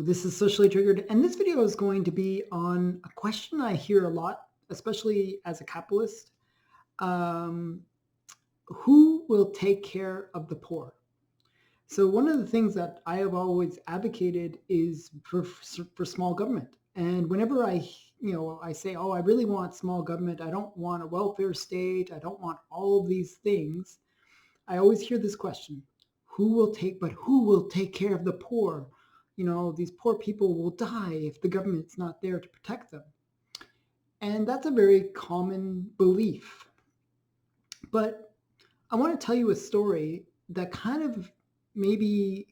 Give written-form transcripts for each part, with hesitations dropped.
This is Socially Triggered, and this video is going to be on a question I hear a lot, especially as a capitalist. Um, who will take care of the poor? So one of the things that I have always advocated is for small government. And whenever I say, oh, I really want small government. I don't want a welfare state. I don't want all of these things. I always hear this question, who will take care of the poor? These poor people will die if the government's not there to protect them. And that's a very common belief. But I want to tell you a story that kind of maybe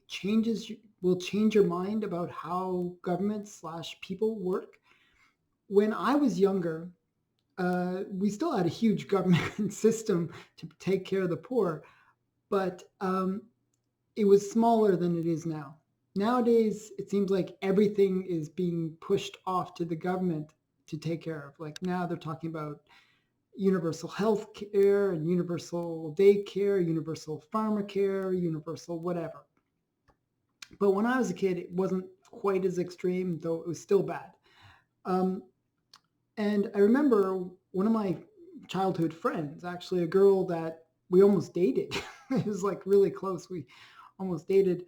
will change your mind about how government/people work. When I was younger, we still had a huge government system to take care of the poor, but it was smaller than it is now. Nowadays, it seems like everything is being pushed off to the government to take care of. Like now they're talking about universal health care and universal daycare, universal pharmacare, universal whatever. But when I was a kid, it wasn't quite as extreme, though it was still bad. Um, and I remember one of my childhood friends, actually a girl that we almost dated. It was like really close. We almost dated.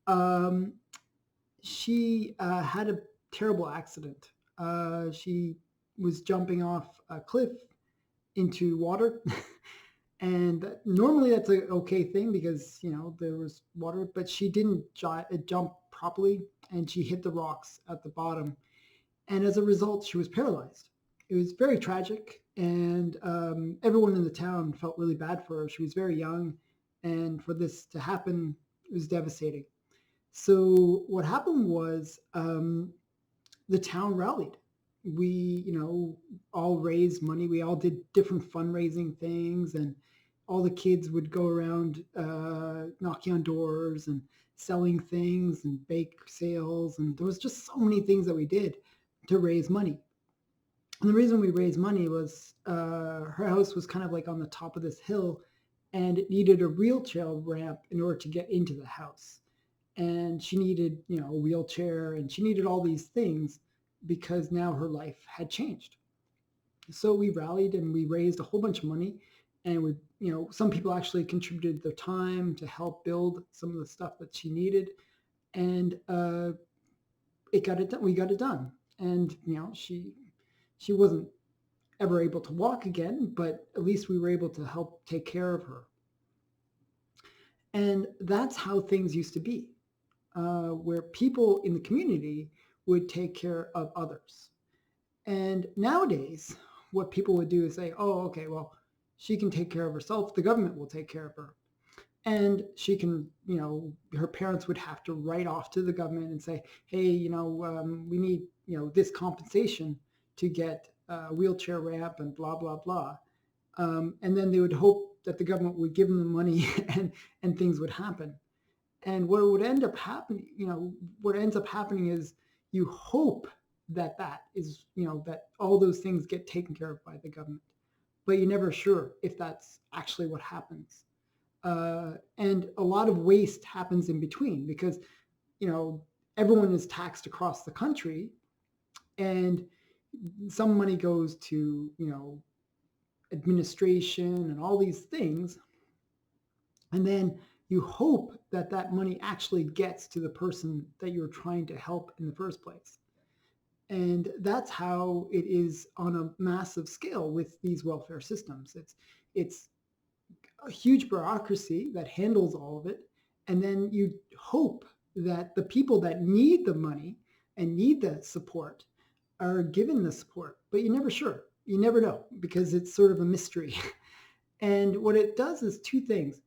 Um, she had a terrible accident. She was jumping off a cliff into water. And normally that's an okay thing because, there was water, but she didn't jump properly and she hit the rocks at the bottom. And as a result, she was paralyzed. It was very tragic. And everyone in the town felt really bad for her. She was very young. And for this to happen, it was devastating. So what happened was the town rallied. We, all raised money. We all did different fundraising things, and all the kids would go around knocking on doors and selling things and bake sales. And there was just so many things that we did to raise money. And the reason we raised money was her house was kind of like on the top of this hill, and it needed a wheelchair ramp in order to get into the house. And she needed, a wheelchair, and she needed all these things because now her life had changed. So we rallied and we raised a whole bunch of money, and some people actually contributed their time to help build some of the stuff that she needed, and it got it done. We got it done, and she wasn't ever able to walk again, but at least we were able to help take care of her. And that's how things used to be. Where people in the community would take care of others. And nowadays, what people would do is say, oh, okay, well, she can take care of herself. The government will take care of her. And she can, her parents would have to write off to the government and say, hey, we need, this compensation to get a wheelchair ramp and blah, blah, blah. And then they would hope that the government would give them the money and things would happen. And what ends up happening is you hope that is, that all those things get taken care of by the government, but you're never sure if that's actually what happens. And a lot of waste happens in between because, everyone is taxed across the country, and some money goes to, administration and all these things. And then you hope that that money actually gets to the person that you're trying to help in the first place. And that's how it is on a massive scale with these welfare systems. It's a huge bureaucracy that handles all of it. And then you hope that the people that need the money and need the support are given the support, but you're never sure. You never know because it's sort of a mystery. And what it does is two things.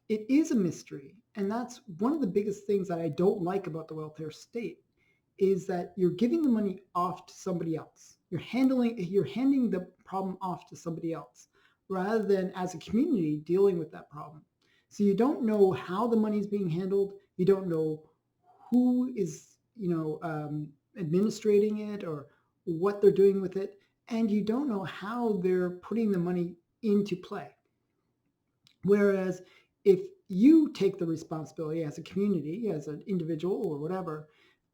It is a mystery. And that's one of the biggest things that I don't like about the welfare state is that you're giving the money off to somebody else. You're handing the problem off to somebody else rather than as a community dealing with that problem. So you don't know how the money is being handled. You don't know who is, administrating it or what they're doing with it. And you don't know how they're putting the money into play. Whereas if you take the responsibility as a community, as an individual or whatever,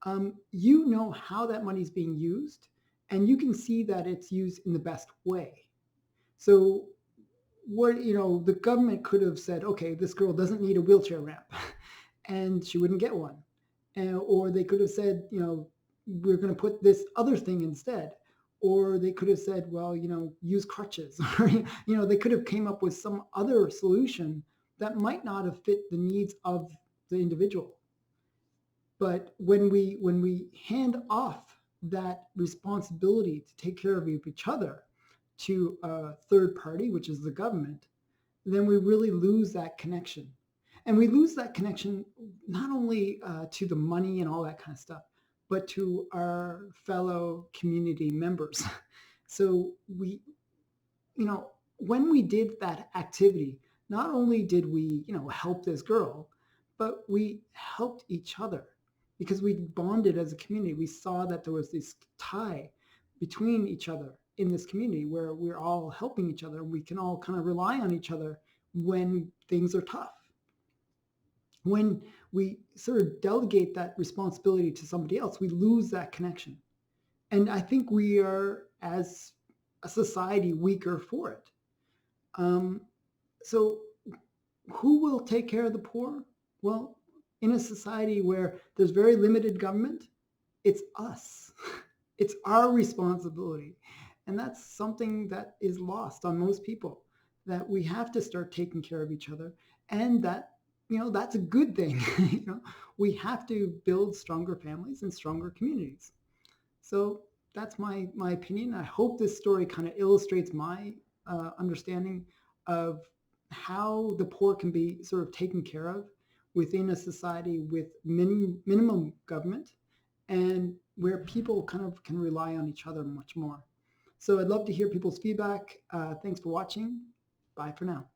You know how that money is being used, and you can see that it's used in the best way. So what, the government could have said, okay, this girl doesn't need a wheelchair ramp, and she wouldn't get one. Or they could have said, we're going to put this other thing instead. Or they could have said, well, use crutches. Or, they could have came up with some other solution that might not have fit the needs of the individual. But when we hand off that responsibility to take care of each other to a third party, which is the government, then we really lose that connection. And we lose that connection not only to the money and all that kind of stuff, but to our fellow community members. So when we did that activity, not only did we, help this girl, but we helped each other because we bonded as a community. We saw that there was this tie between each other in this community where we're all helping each other. We can all kind of rely on each other when things are tough. When we sort of delegate that responsibility to somebody else, we lose that connection. And I think we are, as a society, weaker for it. Um, so who will take care of the poor? Well, in a society where there's very limited government, it's us. It's our responsibility. And that's something that is lost on most people, that we have to start taking care of each other, and that, that's a good thing. We have to build stronger families and stronger communities. So that's my opinion. I hope this story kind of illustrates my understanding of how the poor can be sort of taken care of within a society with minimum government, and where people kind of can rely on each other much more. So I'd love to hear people's feedback. Thanks for watching. Bye for now.